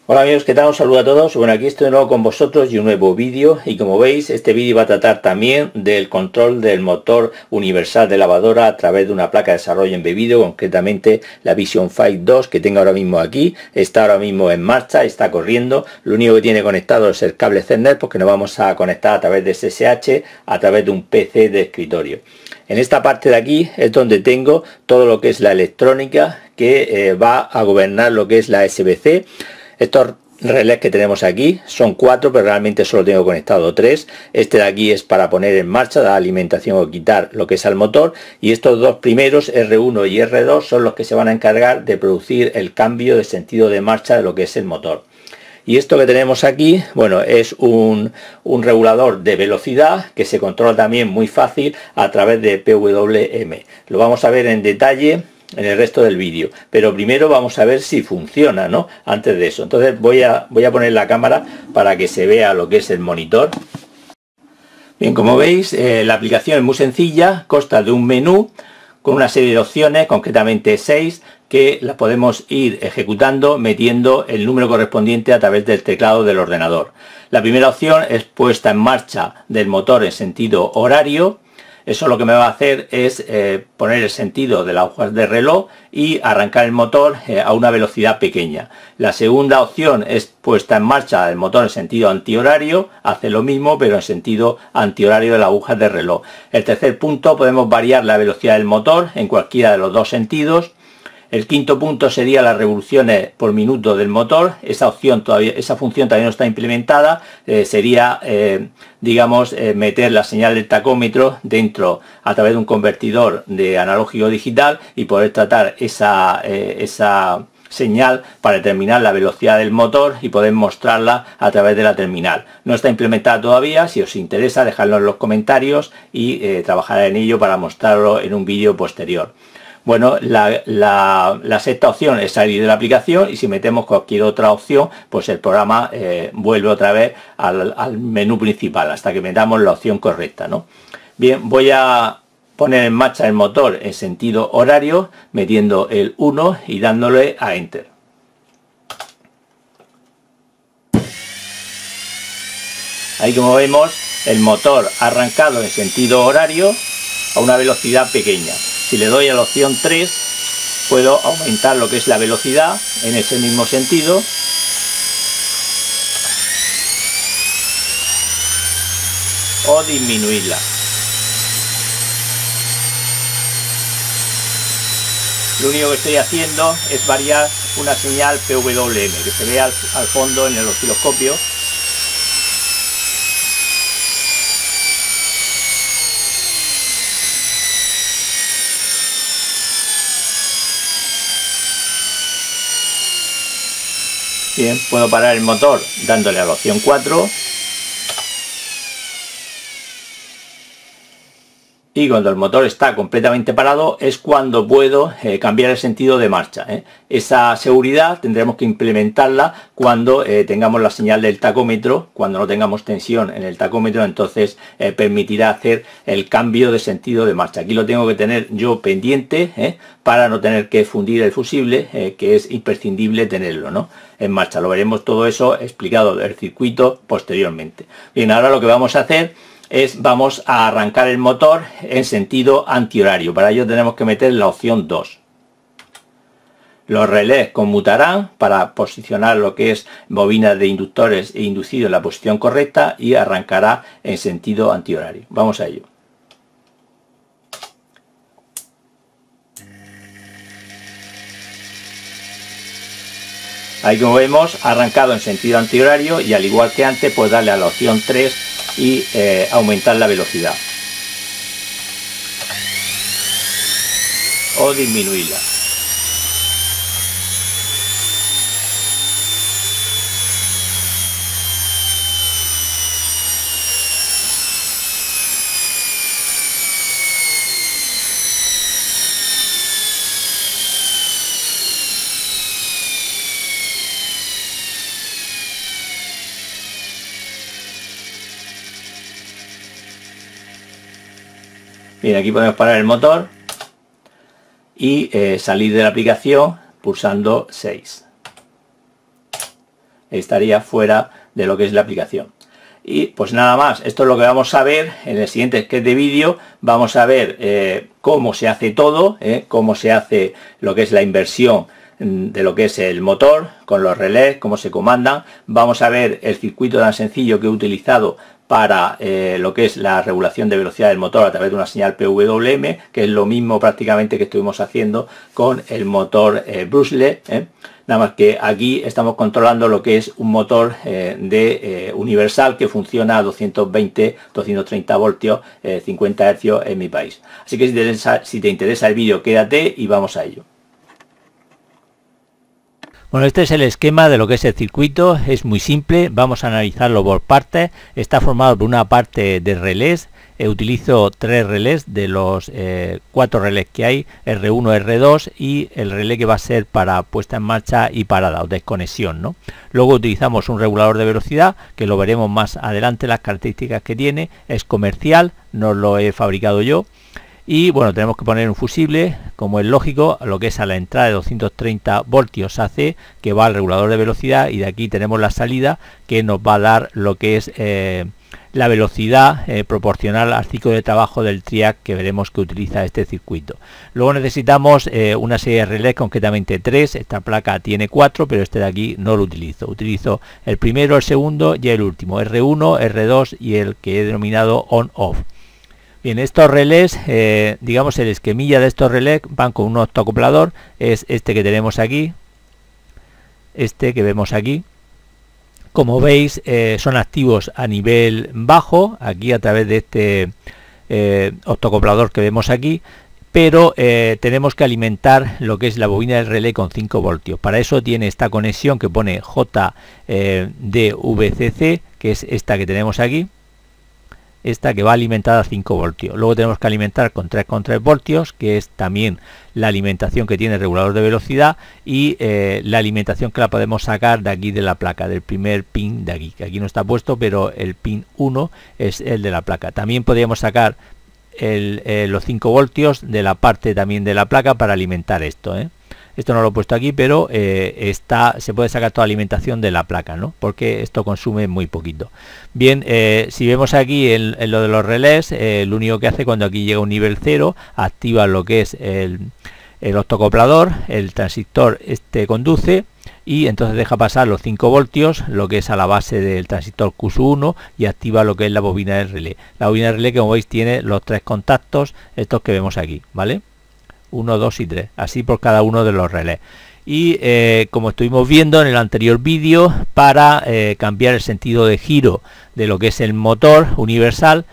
Hola amigos, ¿qué tal? Un saludo a todos. Bueno, aquí estoy de nuevo con vosotros y un nuevo vídeo, y como veis este vídeo va a tratar también del control del motor universal de lavadora a través de una placa de desarrollo embebido, concretamente la Vision Phi 2 que tengo ahora mismo aquí. Está ahora mismo en marcha, está corriendo. Lo único que tiene conectado es el cable Ethernet, porque nos vamos a conectar a través de SSH a través de un PC de escritorio. En esta parte de aquí es donde tengo todo lo que es la electrónica que va a gobernar lo que es la SBC. Estos relés que tenemos aquí son 4, pero realmente solo tengo conectado 3. Este de aquí es para poner en marcha, dar alimentación o quitar lo que es al motor, y estos dos primeros, R1 y R2, son los que se van a encargar de producir el cambio de sentido de marcha de lo que es el motor. Y esto que tenemos aquí, bueno, es un regulador de velocidad que se controla también muy fácil a través de PWM. Lo vamos a ver en detalle en el resto del vídeo, pero primero vamos a ver si funciona, ¿no? Antes de eso, entonces voy a poner la cámara para que se vea lo que es el monitor. Bien, como veis, la aplicación es muy sencilla, consta de un menú con una serie de opciones, concretamente 6, que las podemos ir ejecutando metiendo el número correspondiente a través del teclado del ordenador. La primera opción es puesta en marcha del motor en sentido horario. Eso lo que me va a hacer es poner el sentido de las agujas de reloj y arrancar el motor a una velocidad pequeña. La segunda opción es puesta en marcha del motor en sentido antihorario, hace lo mismo pero en sentido antihorario de las agujas de reloj. El tercer punto, podemos variar la velocidad del motor en cualquiera de los dos sentidos. El quinto punto sería las revoluciones por minuto del motor. Esa función todavía no está implementada. Sería, meter la señal del tacómetro dentro a través de un convertidor de analógico digital y poder tratar esa señal para determinar la velocidad del motor y poder mostrarla a través de la terminal. No está implementada todavía. Si os interesa, dejadlo en los comentarios y trabajaré en ello para mostrarlo en un vídeo posterior. Bueno, la sexta opción es salir de la aplicación, y si metemos cualquier otra opción, pues el programa vuelve otra vez al menú principal hasta que metamos la opción correcta, ¿no? Bien, voy a poner en marcha el motor en sentido horario metiendo el 1 y dándole a Enter. Ahí, como vemos, el motor ha arrancado en sentido horario a una velocidad pequeña. Si le doy a la opción 3, puedo aumentar lo que es la velocidad en ese mismo sentido. O disminuirla. Lo único que estoy haciendo es variar una señal PWM que se ve al fondo en el osciloscopio. Bien, puedo parar el motor dándole a la opción 4. Y cuando el motor está completamente parado es cuando puedo cambiar el sentido de marcha. Esa seguridad tendremos que implementarla cuando tengamos la señal del tacómetro. Cuando no tengamos tensión en el tacómetro, entonces permitirá hacer el cambio de sentido de marcha. Aquí lo tengo que tener yo pendiente para no tener que fundir el fusible, que es imprescindible tenerlo, ¿no?, en marcha. Lo veremos todo eso explicado del circuito posteriormente. Bien, ahora lo que vamos a hacer es, vamos a arrancar el motor en sentido antihorario. Para ello tenemos que meter la opción 2. Los relés conmutarán para posicionar lo que es bobinas de inductores e inducidos en la posición correcta, y arrancará en sentido antihorario. Vamos a ello. Ahí, como vemos, ha arrancado en sentido antihorario, y al igual que antes, pues darle a la opción 3 y aumentar la velocidad o disminuirla. Bien, aquí podemos parar el motor y salir de la aplicación pulsando 6. estaría fuera de lo que es la aplicación. Y pues nada más, esto es lo que vamos a ver en el siguiente sketch de vídeo. Vamos a ver cómo se hace todo, cómo se hace lo que es la inversión de lo que es el motor con los relés, cómo se comandan. Vamos a ver el circuito tan sencillo que he utilizado para lo que es la regulación de velocidad del motor a través de una señal PWM, que es lo mismo prácticamente que estuvimos haciendo con el motor Bruce. Nada más que aquí estamos controlando lo que es un motor universal que funciona a 220-230 voltios, 50 Hz en mi país. Así que si te interesa el vídeo, quédate y vamos a ello. Bueno, este es el esquema de lo que es el circuito. Es muy simple, vamos a analizarlo por partes. Está formado por una parte de relés. Utilizo 3 relés de los 4 relés que hay, R1, R2 y el relé que va a ser para puesta en marcha y parada o desconexión, ¿no? Luego utilizamos un regulador de velocidad, que lo veremos más adelante, las características que tiene. Es comercial, no lo he fabricado yo. Y bueno, tenemos que poner un fusible, como es lógico, lo que es a la entrada de 230 voltios AC, que va al regulador de velocidad, y de aquí tenemos la salida que nos va a dar lo que es la velocidad proporcional al ciclo de trabajo del triac que veremos que utiliza este circuito. Luego necesitamos una serie de relés, concretamente 3. Esta placa tiene 4, pero este de aquí no lo utilizo. Utilizo el primero, el segundo y el último, R1, R2 y el que he denominado on-off. Bien, estos relés, digamos el esquemilla de estos relés van con un octacoplador, es este que tenemos aquí, este que vemos aquí. Como veis, son activos a nivel bajo, aquí a través de este octacoplador que vemos aquí, pero tenemos que alimentar lo que es la bobina del relé con 5 voltios. Para eso tiene esta conexión que pone JDVCC, que es esta que tenemos aquí. Esta que va alimentada a 5 voltios. Luego tenemos que alimentar con 3,3 voltios, que es también la alimentación que tiene el regulador de velocidad, y la alimentación que la podemos sacar de aquí de la placa, del primer pin de aquí, que aquí no está puesto, pero el pin 1 es el de la placa. También podríamos sacar los 5 voltios de la parte también de la placa para alimentar esto, Esto no lo he puesto aquí, pero se puede sacar toda la alimentación de la placa, ¿no? Porque esto consume muy poquito. Bien, si vemos aquí en lo de los relés, lo único que hace cuando aquí llega un nivel 0, activa lo que es el octacoplador, el transistor conduce y entonces deja pasar los 5 voltios, lo que es a la base del transistor Q1, y activa lo que es la bobina del relé. La bobina del relé, como veis, tiene los 3 contactos, estos que vemos aquí, ¿vale? 1, 2 y 3, así por cada uno de los relés. Y como estuvimos viendo en el anterior vídeo, para cambiar el sentido de giro de lo que es el motor universal,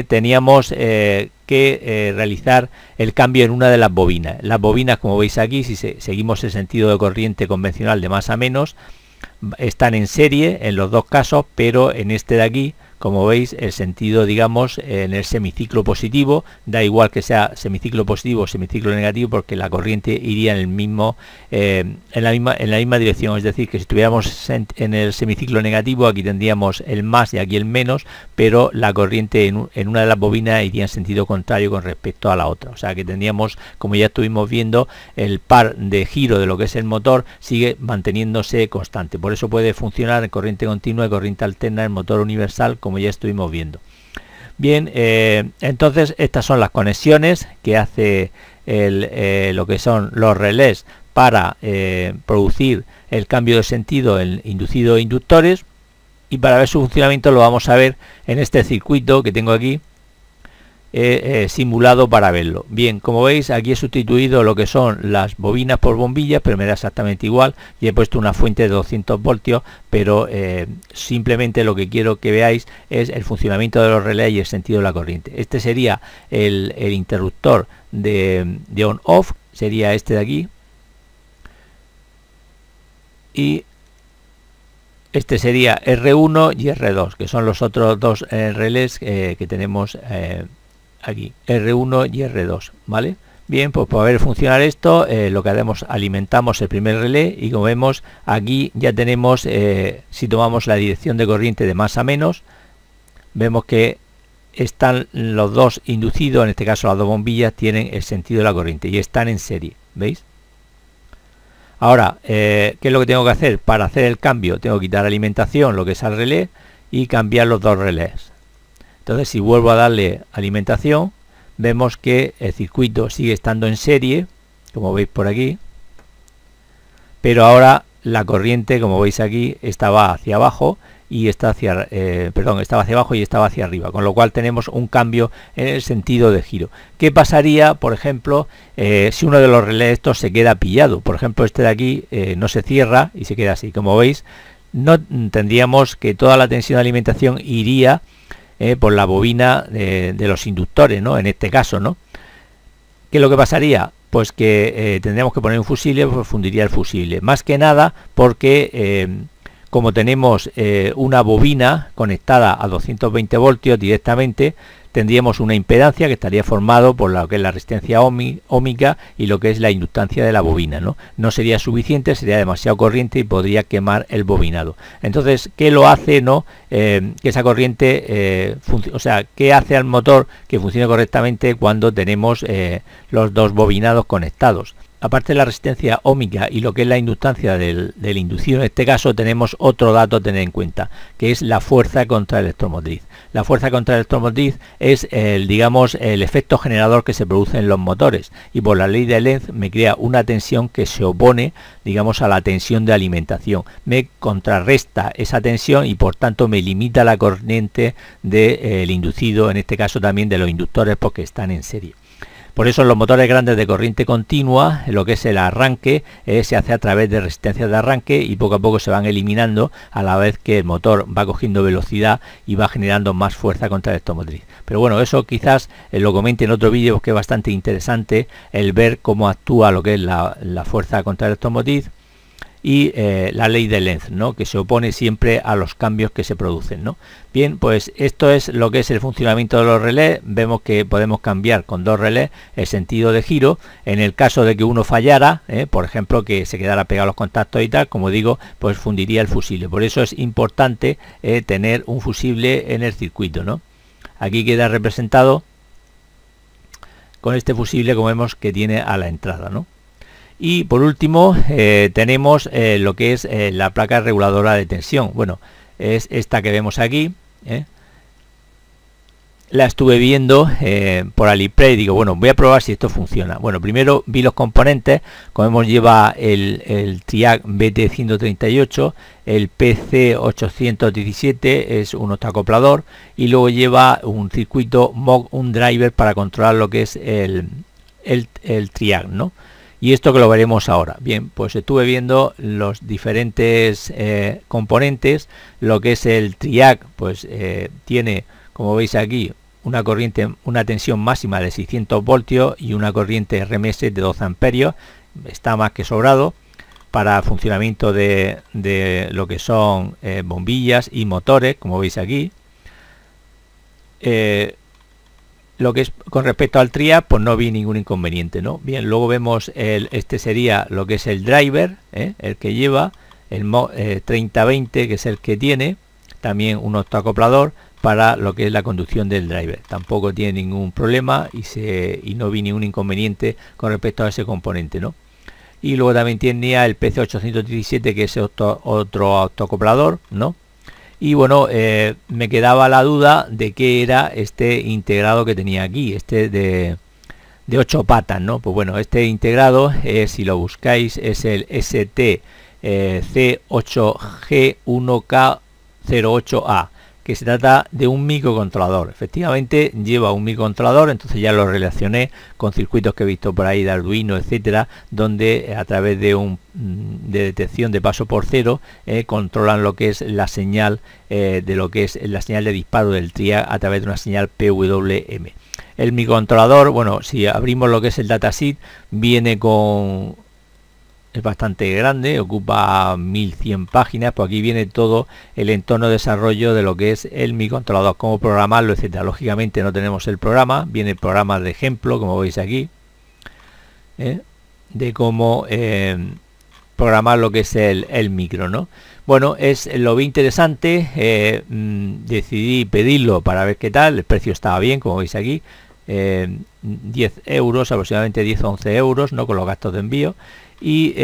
teníamos que realizar el cambio en una de las bobinas. Las bobinas, como veis aquí, si seguimos el sentido de corriente convencional de más a menos, están en serie en los dos casos, pero en este de aquí, como veis, el sentido, digamos, en el semiciclo positivo, da igual que sea semiciclo positivo o semiciclo negativo, porque la corriente iría en el mismo en la misma dirección. Es decir, que si estuviéramos en el semiciclo negativo, aquí tendríamos el más y aquí el menos, pero la corriente en una de las bobinas iría en sentido contrario con respecto a la otra. O sea que tendríamos, como ya estuvimos viendo, el par de giro de lo que es el motor sigue manteniéndose constante. Por eso puede funcionar en corriente continua y corriente alterna el motor universal, como ya estuvimos viendo. Bien, entonces estas son las conexiones que hace lo que son los relés para producir el cambio de sentido en inducido e inductores, y para ver su funcionamiento lo vamos a ver en este circuito que tengo aquí simulado para verlo. Bien, como veis, aquí he sustituido lo que son las bobinas por bombillas, pero me da exactamente igual, y he puesto una fuente de 200 voltios, pero simplemente lo que quiero que veáis es el funcionamiento de los relés y el sentido de la corriente. Este sería el interruptor de on-off, sería este de aquí, y este sería R1 y R2, que son los otros dos relés que tenemos aquí, R1 y R2, ¿vale? Bien, pues para ver funcionar esto, lo que haremos, alimentamos el primer relé, y como vemos aquí ya tenemos, si tomamos la dirección de corriente de más a menos, vemos que están los dos inducidos, en este caso las dos bombillas tienen el sentido de la corriente y están en serie, ¿veis? Ahora, ¿qué es lo que tengo que hacer? Para hacer el cambio tengo que quitar alimentación, lo que es al relé, y cambiar los dos relés. Entonces, si vuelvo a darle alimentación, vemos que el circuito sigue estando en serie, como veis por aquí, pero ahora la corriente, como veis aquí, estaba hacia abajo y estaba hacia abajo y estaba hacia arriba, con lo cual tenemos un cambio en el sentido de giro. ¿Qué pasaría, por ejemplo, si uno de los relés estos se queda pillado? Por ejemplo, este de aquí no se cierra y se queda así. Como veis, no tendríamos que toda la tensión de alimentación iría por la bobina de los inductores, ¿no? En este caso, ¿no? ¿Qué es lo que pasaría? Pues que tendríamos que poner un fusible, pues fundiría el fusible. Más que nada porque como tenemos una bobina conectada a 220 voltios directamente, tendríamos una impedancia que estaría formado por lo que es la resistencia óhmica y lo que es la inductancia de la bobina, ¿no? No sería suficiente, sería demasiado corriente y podría quemar el bobinado. Entonces, ¿qué lo hace, no? Que esa corriente, ¿qué hace al motor que funcione correctamente cuando tenemos los dos bobinados conectados? Aparte de la resistencia óhmica y lo que es la inductancia del inducido, en este caso tenemos otro dato a tener en cuenta, que es la fuerza contraelectromotriz. La fuerza contraelectromotriz es el efecto generador que se produce en los motores, y por la ley de Lenz me crea una tensión que se opone, digamos, a la tensión de alimentación. Me contrarresta esa tensión y por tanto me limita la corriente del inducido, en este caso también de los inductores, porque están en serie. Por eso en los motores grandes de corriente continua, lo que es el arranque se hace a través de resistencias de arranque y poco a poco se van eliminando a la vez que el motor va cogiendo velocidad y va generando más fuerza contraelectromotriz. Pero bueno, eso quizás lo comente en otro vídeo, porque es bastante interesante el ver cómo actúa lo que es la fuerza contraelectromotriz y la ley de Lenz, ¿no? Que se opone siempre a los cambios que se producen, ¿no? Bien, pues esto es lo que es el funcionamiento de los relés. Vemos que podemos cambiar con dos relés el sentido de giro. En el caso de que uno fallara, por ejemplo, que se quedara pegado a los contactos y tal, como digo, pues fundiría el fusible. Por eso es importante tener un fusible en el circuito, ¿no? Aquí queda representado con este fusible, como vemos que tiene a la entrada, ¿no? Y por último tenemos lo que es la placa reguladora de tensión. Bueno, es esta que vemos aquí. La estuve viendo por Aliexpress y digo, bueno, voy a probar si esto funciona. Bueno, primero vi los componentes. Como vemos, lleva el TRIAC BT138, el PC817 es un octacoplador, y luego lleva un circuito MOG, un driver para controlar lo que es el TRIAC, ¿no? Y esto que lo veremos ahora. Bien, pues estuve viendo los diferentes componentes. Lo que es el TRIAC, pues tiene, como veis aquí, una corriente, una tensión máxima de 600 voltios y una corriente RMS de 12 amperios. Está más que sobrado para funcionamiento de lo que son bombillas y motores, como veis aquí. Lo que es con respecto al TRIAC, pues no vi ningún inconveniente, ¿no? Bien, luego vemos este sería lo que es el driver, el que lleva el 3020, que es el que tiene también un octacoplador para lo que es la conducción del driver. Tampoco tiene ningún problema y no vi ningún inconveniente con respecto a ese componente, ¿no? Y luego también tenía el PC817, que es otro octacoplador, ¿no? Y bueno, me quedaba la duda de qué era este integrado que tenía aquí, este de 8 patas, ¿no? Pues bueno, este integrado, si lo buscáis, es el ST C8G1K08A, que se trata de un microcontrolador. Efectivamente lleva un microcontrolador, entonces ya lo relacioné con circuitos que he visto por ahí de Arduino, etcétera, donde a través de de detección de paso por cero controlan lo que es la señal de lo que es la señal de disparo del TRIAC a través de una señal PWM. El microcontrolador, bueno, si abrimos lo que es el datasheet, viene con... es bastante grande, ocupa 1100 páginas, pues aquí viene todo el entorno de desarrollo de lo que es el microcontrolador, cómo programarlo, etcétera. Lógicamente no tenemos el programa, viene el programa de ejemplo, como veis aquí, de cómo programar lo que es el micro, ¿no? Bueno, lo vi interesante, decidí pedirlo para ver qué tal. El precio estaba bien, como veis aquí, 10 euros, aproximadamente 10-11 euros, ¿no? Con los gastos de envío. Y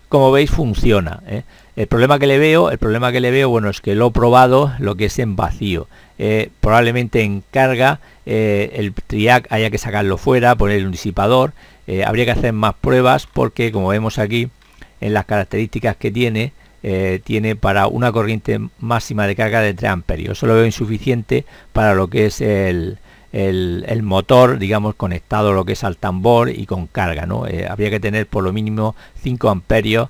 como veis funciona, ¿eh? El problema que le veo, bueno, es que lo he probado lo que es en vacío. Probablemente en carga el triac haya que sacarlo fuera, ponerle un disipador. Habría que hacer más pruebas porque, como vemos aquí en las características que tiene, tiene para una corriente máxima de carga de 3 amperios. Eso lo veo insuficiente para lo que es el motor, digamos, conectado lo que es al tambor y con carga, ¿no? Habría que tener por lo mínimo 5 amperios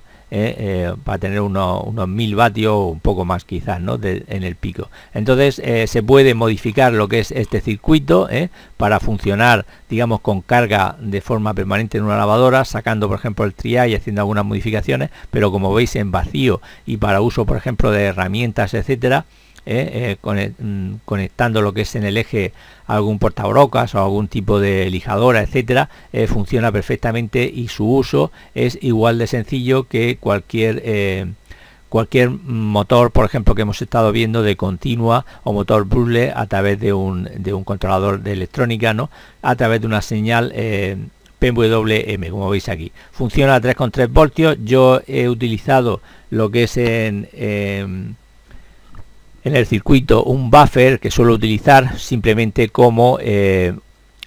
para tener unos 1000 vatios o un poco más quizás, ¿no? En el pico. Entonces se puede modificar lo que es este circuito para funcionar, digamos, con carga de forma permanente en una lavadora, sacando por ejemplo el triac y haciendo algunas modificaciones, pero como veis en vacío y para uso por ejemplo de herramientas, etcétera, conectando lo que es en el eje algún portabrocas o algún tipo de lijadora, etcétera, funciona perfectamente y su uso es igual de sencillo que cualquier motor, por ejemplo, que hemos estado viendo de continua o motor Brule a través de un controlador de electrónica, ¿no? A través de una señal PWM, como veis aquí. Funciona a 3,3 voltios. Yo he utilizado lo que es en el circuito un buffer que suelo utilizar simplemente como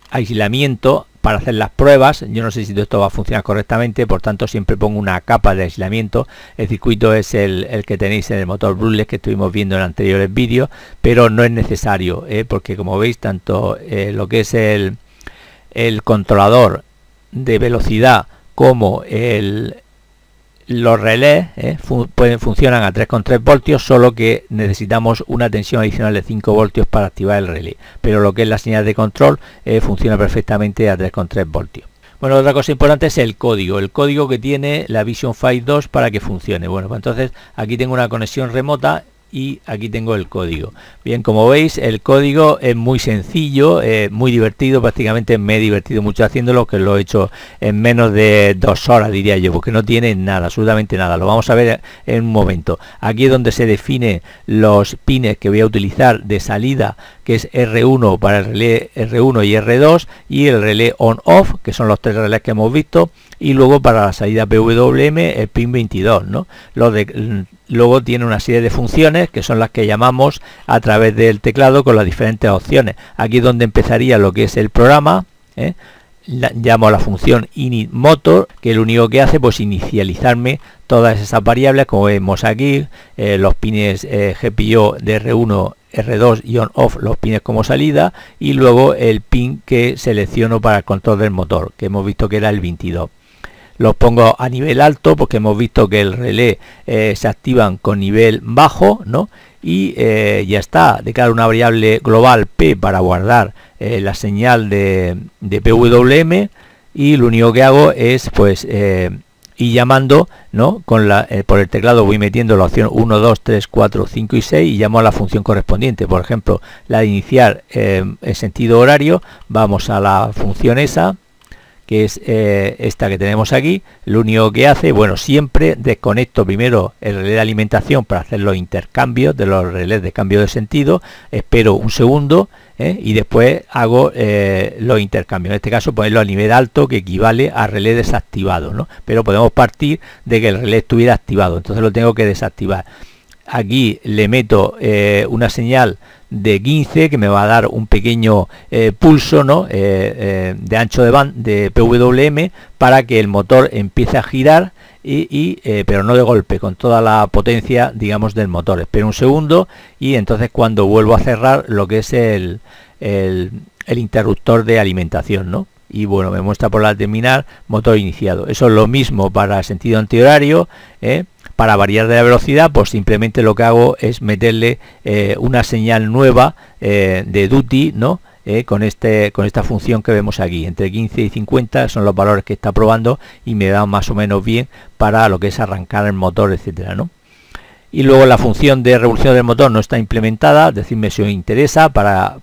aislamiento para hacer las pruebas. Yo no sé si esto va a funcionar correctamente, por tanto siempre pongo una capa de aislamiento. El circuito es el que tenéis en el motor Brule que estuvimos viendo en anteriores vídeos, pero no es necesario, porque como veis tanto lo que es el controlador de velocidad como los relés funcionan a 3,3 voltios, solo que necesitamos una tensión adicional de 5 voltios para activar el relé, pero lo que es la señal de control funciona perfectamente a 3,3 voltios. Bueno, otra cosa importante es el código que tiene la Vision Phi 2 para que funcione. Bueno, pues entonces aquí tengo una conexión remota y aquí tengo el código. Bien, como veis el código es muy sencillo, muy divertido. Prácticamente me he divertido mucho haciéndolo, que lo he hecho en menos de 2 horas diría yo, porque no tiene nada, absolutamente nada. Lo vamos a ver en un momento. Aquí es donde se define los pines que voy a utilizar de salida, que es R1 para el relé R1 y R2 y el relé on-off, que son los 3 relés que hemos visto, y luego para la salida PWM el pin 22, ¿no? Luego tiene una serie de funciones que son las que llamamos a través del teclado con las diferentes opciones. Aquí es donde empezaría lo que es el programa. Llamo a la función init motor, que lo único que hace pues inicializarme todas esas variables, como vemos aquí, los pines GPIO de R1, R2 y on-off, los pines como salida, y luego el pin que selecciono para el control del motor, que hemos visto que era el 22. Los pongo a nivel alto porque hemos visto que el relé se activan con nivel bajo, ¿no? Y ya está. Declaro una variable global P para guardar la señal de PWM, y lo único que hago es pues ir llamando, ¿no? Por el teclado voy metiendo la opción 1, 2, 3, 4, 5 y 6 y llamo a la función correspondiente. Por ejemplo, la de iniciar en sentido horario, vamos a la función esa, que es esta que tenemos aquí. Lo único que hace, bueno, siempre desconecto primero el relé de alimentación para hacer los intercambios de los relés de cambio de sentido, espero un segundo y después hago los intercambios. En este caso ponerlo a nivel alto, que equivale a relé desactivado, ¿no? Pero podemos partir de que el relé estuviera activado, entonces lo tengo que desactivar. Aquí le meto una señal de 15 que me va a dar un pequeño pulso, ¿no? De ancho de banda de PWM, para que el motor empiece a girar pero no de golpe, con toda la potencia, digamos, del motor. Espero un segundo y entonces cuando vuelvo a cerrar lo que es el interruptor de alimentación, ¿no? Y bueno, me muestra por la terminal motor iniciado. Eso es lo mismo para el sentido antihorario. Para variar de la velocidad, pues simplemente lo que hago es meterle una señal nueva de duty, ¿no? Con esta función que vemos aquí, entre 15 y 50 son los valores que está probando y me da más o menos bien para lo que es arrancar el motor, etcétera, ¿no? Y luego la función de revolución del motor no está implementada, decidme si os interesa para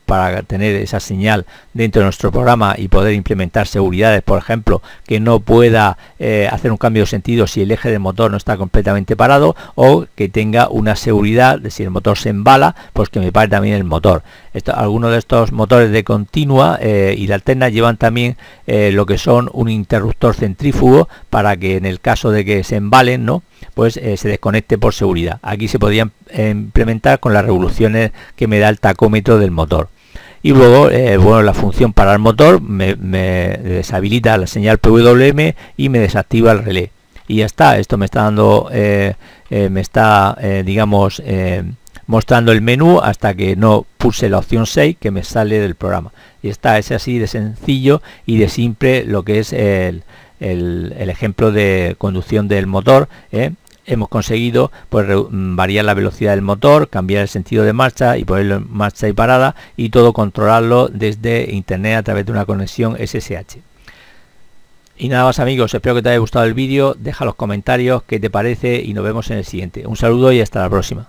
tener esa señal dentro de nuestro programa y poder implementar seguridades, por ejemplo, que no pueda hacer un cambio de sentido si el eje del motor no está completamente parado, o que tenga una seguridad de si el motor se embala, pues que me pare también el motor. Algunos de estos motores de continua y de alterna llevan también lo que son un interruptor centrífugo para que en el caso de que se embalen, ¿no?, pues se desconecte por seguridad. Aquí se podrían implementar con las revoluciones que me da el tacómetro del motor. Y luego, bueno, la función parar el motor me deshabilita la señal PWM y me desactiva el relé. Y ya está. Esto me está dando, digamos, mostrando el menú hasta que no pulse la opción 6, que me sale del programa. Y está, es así de sencillo y de simple lo que es el ejemplo de conducción del motor. Hemos conseguido pues variar la velocidad del motor, cambiar el sentido de marcha y ponerlo en marcha y parada, y todo controlarlo desde internet a través de una conexión SSH. Y nada más, amigos, espero que te haya gustado el vídeo. Deja los comentarios qué te parece y nos vemos en el siguiente. Un saludo y hasta la próxima.